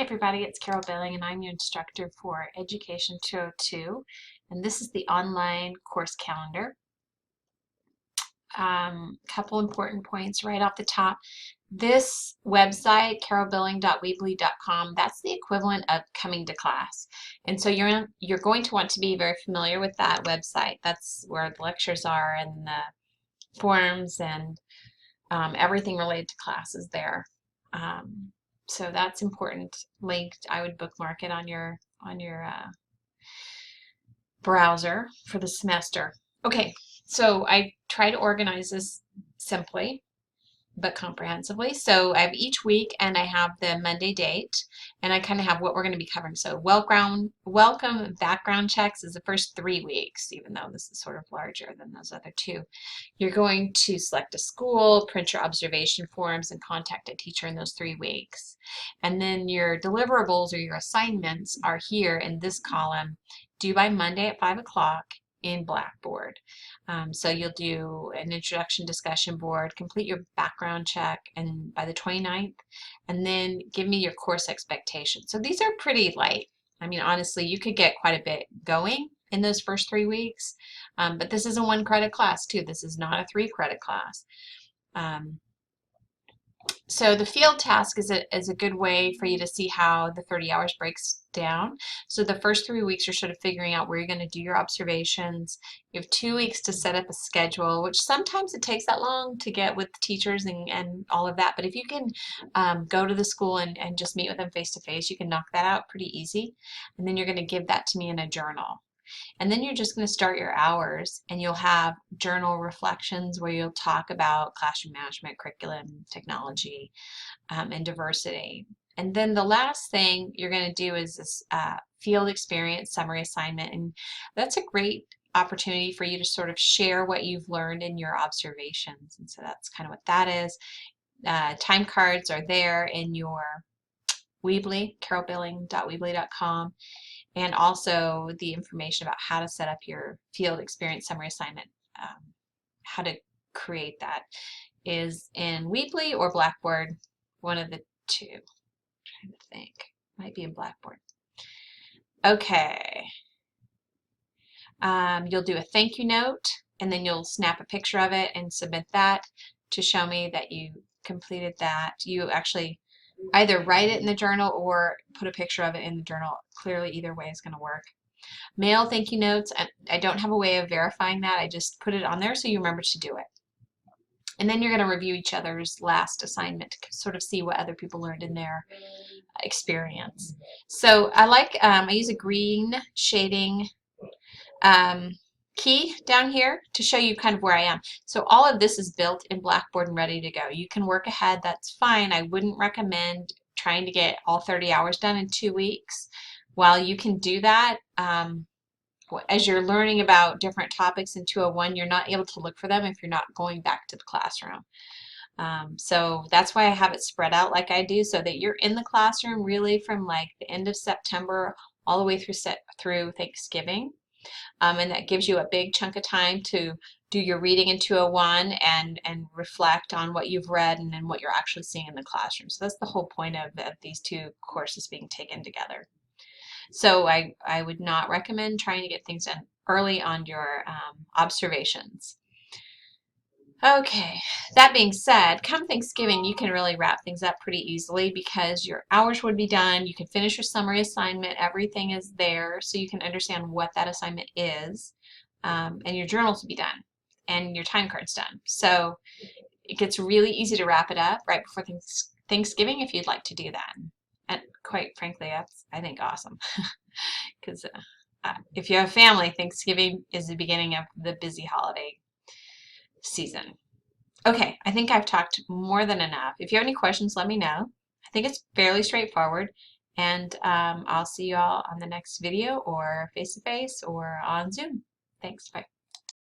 Hey everybody, it's Carol Billing and I'm your instructor for Education 202, and this is the online course calendar. Couple important points right off the top. This website, carolbilling.weebly.com, that's the equivalent of coming to class. And so you're going to want to be very familiar with that website. That's where the lectures are and the forms and everything related to class is there. So that's important. Linked, I would bookmark it on your browser for the semester. Okay, so I try to organize this simply but comprehensively. So I have each week and I have the Monday date and I kind of have what we're going to be covering. So welcome background checks is the first 3 weeks, even though this is sort of larger than those other two. You're going to select a school, print your observation forms, and contact a teacher in those 3 weeks. And then your deliverables or your assignments are here in this column, due by Monday at 5 o'clock in Blackboard. So you'll do an introduction discussion board, complete your background check and by the 29th, and then give me your course expectations. So these are pretty light. I mean, honestly, you could get quite a bit going in those first 3 weeks, but this is a 1 credit class too. This is not a 3 credit class. So the field task is a good way for you to see how the 30 hours breaks down. So the first 3 weeks you're sort of figuring out where you're going to do your observations. You have 2 weeks to set up a schedule, which sometimes it takes that long to get with teachers and all of that. But if you can go to the school and just meet with them face to face, you can knock that out pretty easy. And then you're going to give that to me in a journal. And then you're just going to start your hours and you'll have journal reflections where you'll talk about classroom management, curriculum, technology, and diversity. And then the last thing you're going to do is this field experience summary assignment. And that's a great opportunity for you to sort of share what you've learned in your observations. And so that's kind of what that is. Time cards are there in your Weebly, carolbilling.weebly.com. And also the information about how to set up your field experience summary assignment, how to create that is in Weebly or Blackboard, one of the two. I'm trying to think, might be in Blackboard. Okay, you'll do a thank you note and then you'll snap a picture of it and submit that to show me that you completed that. You actually either write it in the journal or put a picture of it in the journal. Clearly, either way is going to work. Mail thank you notes. I don't have a way of verifying that. I just put it on there so you remember to do it. And then you're going to review each other's last assignment to sort of see what other people learned in their experience. So I use a green shading key down here to show you kind of where I am. So all of this is built in Blackboard and ready to go. You can work ahead, that's fine. I wouldn't recommend trying to get all 30 hours done in 2 weeks. While you can do that, as you're learning about different topics in 201, you're not able to look for them if you're not going back to the classroom. So that's why I have it spread out like I do, so that you're in the classroom really from like the end of September all the way through Thanksgiving. And that gives you a big chunk of time to do your reading in 201 and reflect on what you've read and then what you're actually seeing in the classroom. So that's the whole point of these 2 courses being taken together. So I would not recommend trying to get things done early on your observations. Okay, that being said, come Thanksgiving, you can really wrap things up pretty easily because your hours would be done. You can finish your summary assignment. Everything is there so you can understand what that assignment is, and your journals will be done and your time card's done. So it gets really easy to wrap it up right before Thanksgiving if you'd like to do that. And quite frankly, that's, I think, awesome because if you have family, Thanksgiving is the beginning of the busy holiday season. Okay, I think I've talked more than enough. If you have any questions, let me know. I think it's fairly straightforward, and I'll see you all on the next video or face-to-face or on Zoom. Thanks, bye.